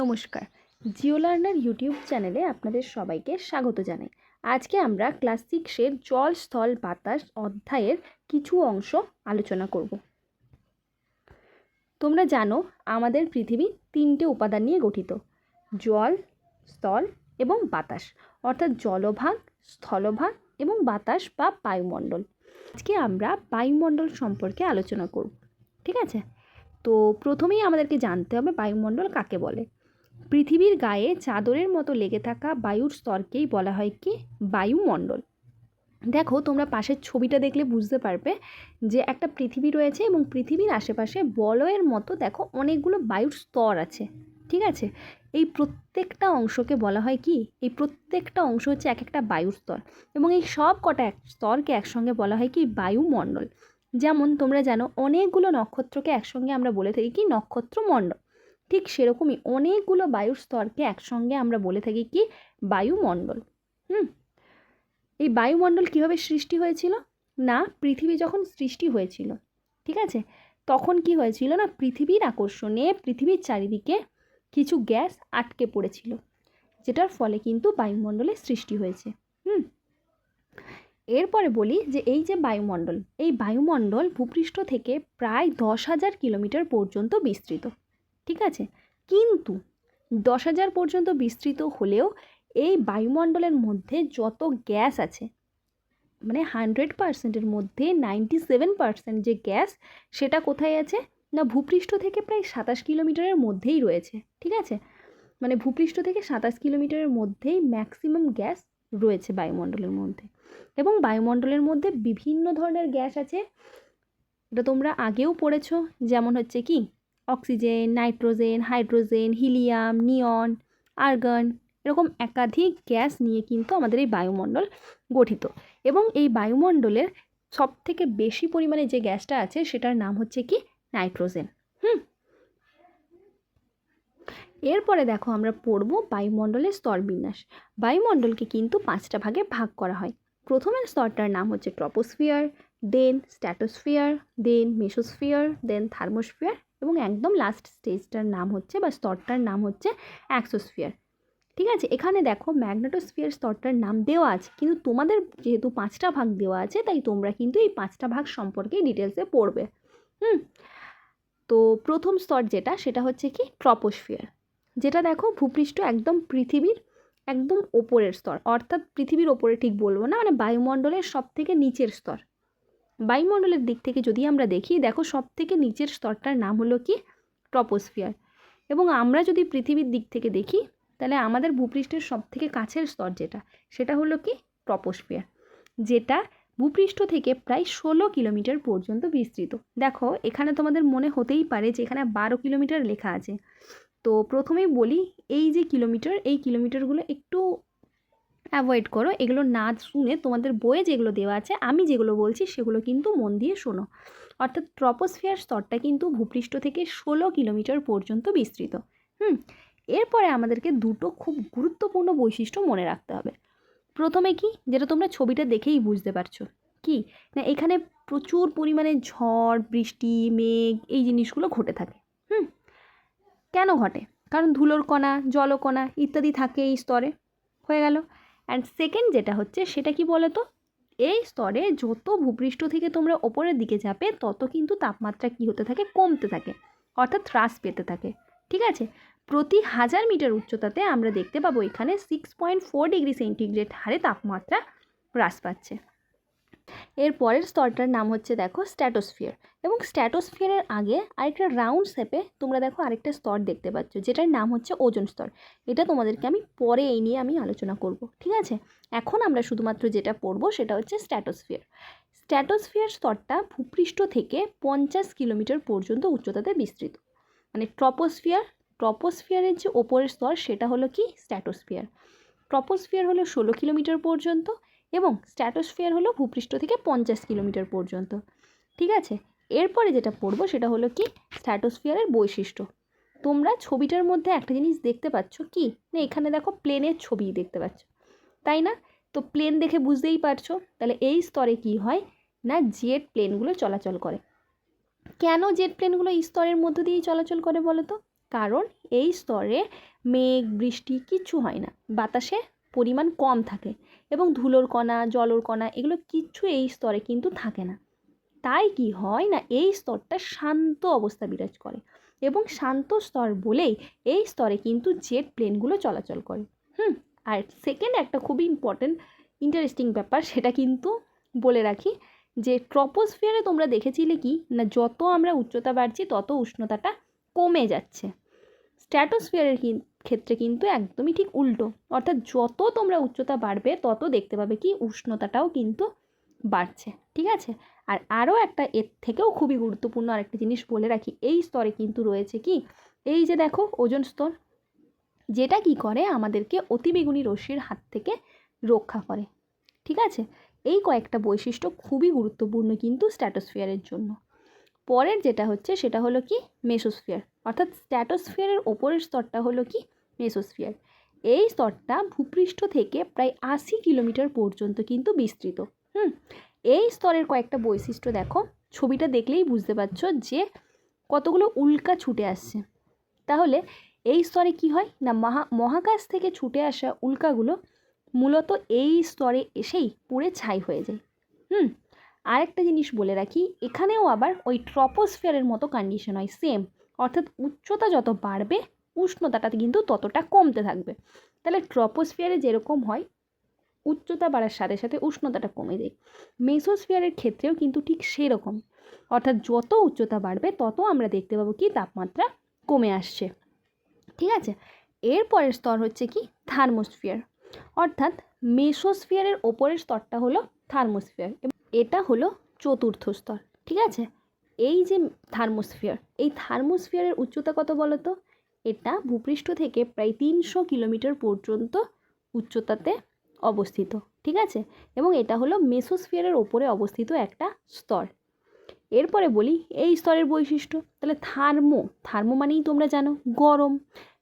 নমস্কার, Jio learner YouTube চ্যানেলে আপনাদের সবাইকে স্বাগত জানাই। আজকে আমরা ক্লাস 6-এর জল, স্থল, বাতাস অধ্যায়ের কিছু অংশ আলোচনা করব। তোমরা জানো আমাদের পৃথিবী 3টে উপাদান নিয়ে গঠিত: জল, স্থল এবং বাতাস, অর্থাৎ জলভাগ, স্থলভাগ এবং বাতাস বা বায়ুমণ্ডল। আজকে আমরা বায়ুমণ্ডল সম্পর্কে আলোচনা করব, ঠিক আছে? তো প্রথমেই আমাদেরকে জানতে হবে বায়ুমণ্ডল কাকে বলে। পৃথিবীর গায়ে চাদরের মতো লেগে থাকা বায়ুর স্তরকেই বলা হয় কি বায়ুমণ্ডল। দেখো, তোমরা পাশের ছবিটা দেখলে বুঝতে পারবে যে একটা পৃথিবী রয়েছে এবং পৃথিবীর আশেপাশে বলয়ের মতো দেখো অনেকগুলো বায়ুর স্তর আছে, ঠিক আছে? এই প্রত্যেকটা অংশকে বলা হয় কি, এই প্রত্যেকটা অংশ হচ্ছে এক একটা বায়ুর স্তর, এবং এই সব কটা স্তরকে একসঙ্গে বলা হয় কি বায়ুমণ্ডল। যেমন তোমরা জানো অনেকগুলো নক্ষত্রকে একসঙ্গে আমরা বলে থাকি কি নক্ষত্রমণ্ডল, ঠিক সেরকমই অনেকগুলো বায়ুর স্তরকে একসঙ্গে আমরা বলে থাকি কি বায়ুমণ্ডল। এই বায়ুমণ্ডল কীভাবে সৃষ্টি হয়েছিল না, পৃথিবী যখন সৃষ্টি হয়েছিল, ঠিক আছে, তখন কি হয়েছিল না, পৃথিবীর আকর্ষণে পৃথিবীর চারিদিকে কিছু গ্যাস আটকে পড়েছিল, যেটার ফলে কিন্তু বায়ুমণ্ডলের সৃষ্টি হয়েছে। এরপরে বলি যে এই যে বায়ুমণ্ডল, এই বায়ুমণ্ডল ভূপৃষ্ঠ থেকে প্রায় 10,000 কিলোমিটার পর্যন্ত বিস্তৃত, ঠিক আছে? কিন্তু 10,000 পর্যন্ত বিস্তৃত হলেও এই বায়ুমণ্ডলের মধ্যে যত গ্যাস আছে, মানে 100%-এর মধ্যে 97% যে গ্যাস, সেটা কোথায় আছে না, ভূপৃষ্ঠ থেকে প্রায় 27 কিলোমিটারের মধ্যেই রয়েছে, ঠিক আছে? মানে ভূপৃষ্ঠ থেকে 27 কিলোমিটারের মধ্যেই ম্যাক্সিমাম গ্যাস রয়েছে বায়ুমণ্ডলের মধ্যে। এবং বায়ুমণ্ডলের মধ্যে বিভিন্ন ধরনের গ্যাস আছে, এটা তোমরা আগেও পড়েছো, যেমন হচ্ছে কি অক্সিজেন, নাইট্রোজেন, হাইড্রোজেন, হিলিয়াম, নিয়ন, আর্গন, এরকম একাধিক গ্যাস নিয়ে কিন্তু আমাদের এই বায়ুমণ্ডল গঠিত। এবং এই বায়ুমণ্ডলের সবথেকে বেশি পরিমাণে যে গ্যাসটা আছে সেটার নাম হচ্ছে কি নাইট্রোজেন। এরপরে দেখো আমরা পড়ব বায়ুমণ্ডলের স্তরবিন্যাস। বায়ুমণ্ডলকে কিন্তু 5টা ভাগে ভাগ করা হয়। প্রথমের স্তরটার নাম হচ্ছে ট্রপোস্ফিয়ার, দেন স্ট্র্যাটোস্ফিয়ার, দেন মেসোস্ফিয়ার, দেন থার্মোস্ফিয়ার, এবং একদম লাস্ট স্টেজটার নাম হচ্ছে বা স্তরটার নাম হচ্ছে অ্যাক্সোস্ফিয়ার, ঠিক আছে? এখানে দেখো ম্যাগনেটোস্ফিয়ার স্তরটার নাম দেওয়া আছে, কিন্তু তোমাদের যেহেতু 5টা ভাগ দেওয়া আছে তাই তোমরা কিন্তু এই 5টা ভাগ সম্পর্কে ডিটেলসে পড়বে। তো প্রথম স্তর যেটা, সেটা হচ্ছে কি ট্রপোস্ফিয়ার, যেটা দেখো ভূপৃষ্ঠ একদম পৃথিবীর একদম ওপরের স্তর, অর্থাৎ পৃথিবীর ওপরে ঠিক বলবো না, মানে বায়ুমণ্ডলের সব থেকে নিচের স্তর। বায়ুমণ্ডলের দিক থেকে যদি আমরা দেখি, দেখো সব থেকে নিচের স্তরটার নাম হলো কি ট্রপোস্ফিয়ার। এবং আমরা যদি পৃথিবীর দিক থেকে দেখি, তাহলে আমাদের ভূপৃষ্ঠের সব থেকে কাছের স্তর যেটা, সেটা হলো কি ট্রপোস্ফিয়ার, যেটা ভূপৃষ্ঠ থেকে প্রায় 16 কিলোমিটার পর্যন্ত বিস্তৃত। দেখো এখানে তোমাদের মনে হতেই পারে যে এখানে 12 কিলোমিটার লেখা আছে। তো প্রথমেই বলি, এই যে কিলোমিটার, এই কিলোমিটারগুলো একটু অ্যাভয়েড করো, এগুলো না শুনে তোমাদের বইয়ে যেগুলো দেওয়া আছে, আমি যেগুলো বলছি সেগুলো কিন্তু মন দিয়ে শোনো। অর্থাৎ ট্রপোস্ফিয়ার স্তরটা কিন্তু ভূপৃষ্ঠ থেকে 16 কিলোমিটার পর্যন্ত বিস্তৃত। এরপরে আমাদেরকে দুটো খুব গুরুত্বপূর্ণ বৈশিষ্ট্য মনে রাখতে হবে। প্রথমে কি, যেটা তোমরা ছবিটা দেখেই বুঝতে পারছো, কি না এখানে প্রচুর পরিমাণে ঝড়, বৃষ্টি, মেঘ এই জিনিসগুলো ঘটে থাকে। কেন ঘটে? কারণ ধুলোর কণা, জলকণা ইত্যাদি থাকে এই স্তরে, হয়ে গেল। অ্যান্ড সেকেন্ড যেটা হচ্ছে সেটা কি বলো তো, এই স্তরে যত ভূপৃষ্ঠ থেকে তোমরা ওপরের দিকে যাবে তত কিন্তু তাপমাত্রা কি হতে থাকে, কমতে থাকে, অর্থাৎ হ্রাস পেতে থাকে, ঠিক আছে? প্রতি 1000 মিটার উচ্চতাতে আমরা দেখতে পাবো এখানে 6.4 ডিগ্রি সেন্টিগ্রেড হারে তাপমাত্রা হ্রাস পাচ্ছে। এর পরের স্তরটার নাম হচ্ছে দেখো স্ট্র্যাটোস্ফিয়ার, এবং স্ট্র্যাটোস্ফিয়ারের আগে আরেকটা রাউন্ড শেপে তোমরা দেখো আরেকটা স্তর দেখতে পাচ্ছ, যেটার নাম হচ্ছে ওজোন স্তর। এটা তোমাদেরকে আমি পরে এই নিয়ে আমি আলোচনা করব, ঠিক আছে? এখন আমরা শুধুমাত্র যেটা পড়বো সেটা হচ্ছে স্ট্র্যাটোস্ফিয়ার। স্ট্র্যাটোস্ফিয়ার স্তরটা ভূপৃষ্ঠ থেকে 50 কিলোমিটার পর্যন্ত উচ্চতাতে বিস্তৃত। মানে ট্রপোস্ফিয়ারের যে ওপরের স্তর সেটা হলো কি স্ট্র্যাটোস্ফিয়ার। ট্রপোস্ফিয়ার হলো 16 কিলোমিটার পর্যন্ত এবং স্ট্র্যাটোস্ফিয়ার হলো ভূপৃষ্ঠ থেকে 50 কিলোমিটার পর্যন্ত, ঠিক আছে? এরপরে যেটা পড়বো সেটা হলো কি স্ট্র্যাটোস্ফিয়ারের বৈশিষ্ট্য। তোমরা ছবিটার মধ্যে একটা জিনিস দেখতে পাচ্ছ কি না, এখানে দেখো প্লেনের ছবি দেখতে পাচ্ছ, তাই না? তো প্লেন দেখে বুঝতেই পারছো তাহলে এই স্তরে কি হয় না, জেট প্লেনগুলো চলাচল করে। কেন জেট প্লেনগুলো এই স্তরের মধ্য দিয়েই চলাচল করে বলো তো? কারণ এই স্তরে মেঘ বৃষ্টি কিচ্ছু হয় না, বাতাসে পরিমাণ কম থাকে এবং ধুলোর কণা জলর কণা এগুলো কিচ্ছু এই স্তরে কিন্তু থাকে না। তাই কি হয় না, এই স্তরটা শান্ত অবস্থা বিরাজ করে এবং শান্ত স্তর বলেই এই স্তরে কিন্তু জেট প্লেনগুলো চলাচল করে। আর সেকেন্ড একটা খুবই ইন্টারেস্টিং ব্যাপার, সেটা কিন্তু বলে রাখি যে ট্রপোস্ফিয়ারে তোমরা দেখেছিলে কি না, যত আমরা উচ্চতা বাড়ছি তত উষ্ণতাটা কমে যাচ্ছে। স্ট্র্যাটোস্ফিয়ারের ক্ষেত্রে কিন্তু একদমই ঠিক উল্টো, অর্থাৎ যত তোমরা উচ্চতা বাড়বে তত দেখতে পাবে কি উষ্ণতাটাও কিন্তু বাড়ছে। ঠিক আছে, আর আরও একটা এর থেকেও খুবই গুরুত্বপূর্ণ আরেকটা জিনিস বলে রাখি, এই স্তরে কিন্তু রয়েছে কি, এই যে দেখো ওজোন স্তর, যেটা কি করে আমাদেরকে অতিবেগুনি রশ্মির হাত থেকে রক্ষা করে। ঠিক আছে, এই কয়েকটা বৈশিষ্ট্য খুবই গুরুত্বপূর্ণ কিন্তু স্ট্র্যাটোস্ফিয়ারের জন্য। পরের যেটা হচ্ছে সেটা হলো কি মেসোস্ফিয়ার, অর্থাৎ স্ট্র্যাটোস্ফিয়ারের ওপরের স্তরটা হলো কি মেসোস্ফিয়ার। এই স্তরটা ভূপৃষ্ঠ থেকে প্রায় 80 কিলোমিটার পর্যন্ত কিন্তু বিস্তৃত। এই স্তরের কয়েকটা বৈশিষ্ট্য দেখো, ছবিটা দেখলেই বুঝতে পারছো যে কতগুলো উল্কা ছুটে আসছে। তাহলে এই স্তরে কি হয় না, মহাকাশ থেকে ছুটে আসা উল্কাগুলো মূলত এই স্তরে এসেই পুড়ে ছাই হয়ে যায়। আরেকটা জিনিস বলে রাখি, এখানেও আবার ওই ট্রপোস্ফিয়ারের মতো কন্ডিশন হয় সেম, অর্থাৎ উচ্চতা যত বাড়বে উষ্ণতাটা কিন্তু ততটা কমতে থাকবে। তাহলে ট্রপোস্ফিয়ারে যেরকম হয় উচ্চতা বাড়ার সাথে সাথে উষ্ণতাটা কমে যায়, মেসোস্ফিয়ারের ক্ষেত্রেও কিন্তু ঠিক সেরকম, অর্থাৎ যত উচ্চতা বাড়বে তত আমরা দেখতে পাবো কি তাপমাত্রা কমে আসছে। ঠিক আছে, এরপরের স্তর হচ্ছে কি থার্মোস্ফিয়ার, অর্থাৎ মেসোস্ফিয়ারের ওপরের স্তরটা হলো থার্মোস্ফিয়ার, এটা হলো চতুর্থ স্তর। ঠিক আছে, এই যে থার্মোস্ফিয়ার, এই থার্মোস্ফিয়ারের উচ্চতা কত বলো তো, এটা ভূপৃষ্ঠ থেকে প্রায় 300 কিলোমিটার পর্যন্ত উচ্চতাতে অবস্থিত। ঠিক আছে, এবং এটা হলো মেসোস্ফিয়ারের ওপরে অবস্থিত একটা স্তর। এরপরে বলি এই স্তরের বৈশিষ্ট্য, তাহলে থার্মো মানেই তোমরা জানো গরম,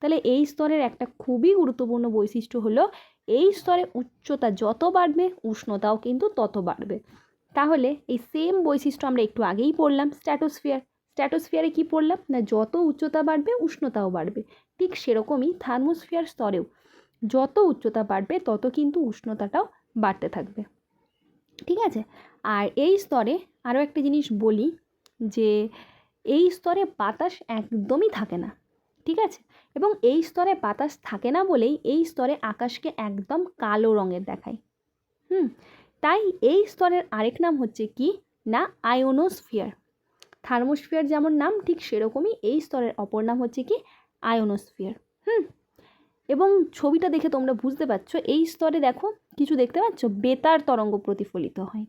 তাহলে এই স্তরের একটা খুবই গুরুত্বপূর্ণ বৈশিষ্ট্য হলো এই স্তরে উচ্চতা যত বাড়বে উষ্ণতাও কিন্তু তত বাড়বে। তাহলে এই সেম বৈশিষ্ট্য আমরা একটু আগেই পড়লাম স্ট্র্যাটোস্ফিয়ারে কি পড়লাম না, যত উচ্চতা বাড়বে উষ্ণতাও বাড়বে, ঠিক সেরকমই থার্মোস্ফিয়ার স্তরেও যত উচ্চতা বাড়বে তত কিন্তু উষ্ণতাটাও বাড়তে থাকবে। ঠিক আছে, আর এই স্তরে আরও একটা জিনিস বলি যে এই স্তরে বাতাস একদমই থাকে না। ঠিক আছে, এবং এই স্তরে বাতাস থাকে না বলেই এই স্তরে আকাশকে একদম কালো রঙের দেখায়। তাই এই স্তরের আরেক নাম হচ্ছে কি না আয়োনোস্ফিয়ার। থার্মোস্ফিয়ার যেমন নাম ঠিক সেরকমই এই স্তরের অপর নাম হচ্ছে কি আয়োনোস্ফিয়ার। এবং ছবিটা দেখে তোমরা বুঝতে পারছো এই স্তরে দেখো কিছু দেখতে পাচ্ছ, বেতার তরঙ্গ প্রতিফলিত হয়।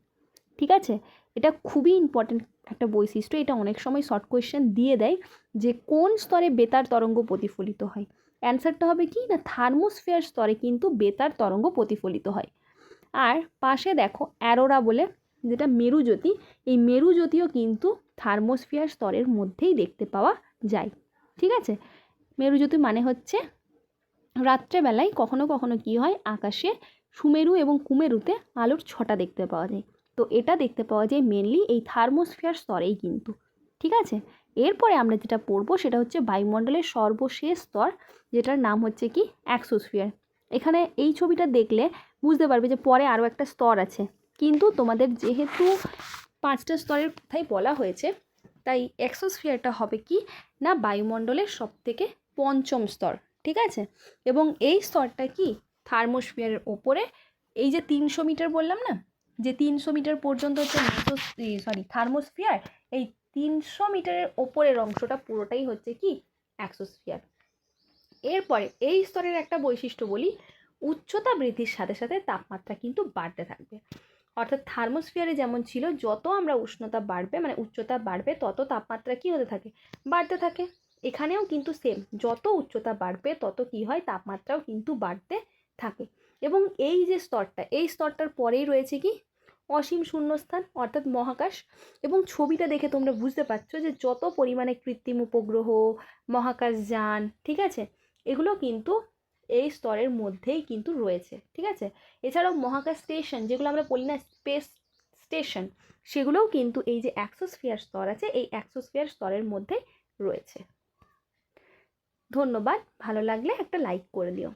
ঠিক আছে, এটা খুবই ইম্পর্টেন্ট একটা বৈশিষ্ট্য, এটা অনেক সময় শর্ট কোয়েশ্চেন দিয়ে দেয় যে কোন স্তরে বেতার তরঙ্গ প্রতিফলিত হয়। অ্যান্সারটা হবে কি না থার্মোস্ফিয়ার স্তরে কিন্তু বেতার তরঙ্গ প্রতিফলিত হয়। আর পাশে দেখো অ্যারোরা বলে যেটা মেরুজ্যোতি, এই মেরুজ্যোতিও কিন্তু থার্মোস্ফিয়ার স্তরের মধ্যেই দেখতে পাওয়া যায়। ঠিক আছে, মেরুজ্যোতি মানে হচ্ছে রাত্রেবেলায় কখনো কখনো কি হয় আকাশে সুমেরু এবং কুমেরুতে আলোর ছটা দেখতে পাওয়া যায়, তো এটা দেখতে পাওয়া যায় মেনলি এই থার্মোস্ফিয়ার স্তরেই কিন্তু। ঠিক আছে, এরপরে আমরা যেটা পড়বো সেটা হচ্ছে বায়ুমণ্ডলের সর্বশেষ স্তর, যেটার নাম হচ্ছে কি এক্সোস্ফিয়ার। এখানে এই ছবিটা দেখলে বুঝতে পারবে যে পরে আরও একটা স্তর আছে, কিন্তু তোমাদের যেহেতু 5টা স্তরের কথাই বলা হয়েছে তাই এক্সোস্ফিয়ারটা হবে কি না বায়ুমণ্ডলের সবথেকে পঞ্চম স্তর। ঠিক আছে, এবং এই স্তরটা কি থার্মোস্ফিয়ারের ওপরে, এই যে 300 মিটার বললাম না, যে 300 মিটার পর্যন্ত হচ্ছে থার্মোস্ফিয়ার, এই 300 মিটারের ওপরের অংশটা পুরোটাই হচ্ছে কি এক্সোস্ফিয়ার। এরপরে এই স্তরের একটা বৈশিষ্ট্য বলি, উচ্চতা বৃদ্ধির সাথে সাথে তাপমাত্রা কিন্তু বাড়তে থাকবে। অর্থাৎ থার্মোস্ফিয়ারে যেমন ছিল যত আমরা উষ্ণতা বাড়বে মানে উচ্চতা বাড়বে তত তাপমাত্রা কি হতে থাকে বাড়তে থাকে, এখানেও কিন্তু সেম, যত উচ্চতা বাড়বে তত কি হয় তাপমাত্রাও কিন্তু বাড়তে থাকে। এবং এই যে স্তরটা, এই স্তরটার পরেই রয়েছে কি অসীম শূন্যস্থান অর্থাৎ মহাকাশ। এবং ছবিটা দেখে তোমরা বুঝতে পারছো যে যত পরিমাণে কৃত্রিম উপগ্রহ মহাকাশযান, ঠিক আছে, এগুলো কিন্তু এই স্তরের মধ্যেই কিন্তু রয়েছে। ঠিক আছে, এছাড়াও মহাকাশ স্টেশন যেগুলো আমরা বলি না স্পেস স্টেশন, সেগুলোও কিন্তু এই যে এক্সোস্ফিয়ার স্তর আছে এই এক্সোস্ফিয়ার স্তরের মধ্যে রয়েছে। ধন্যবাদ, ভালো লাগলে একটা লাইক করে দিও।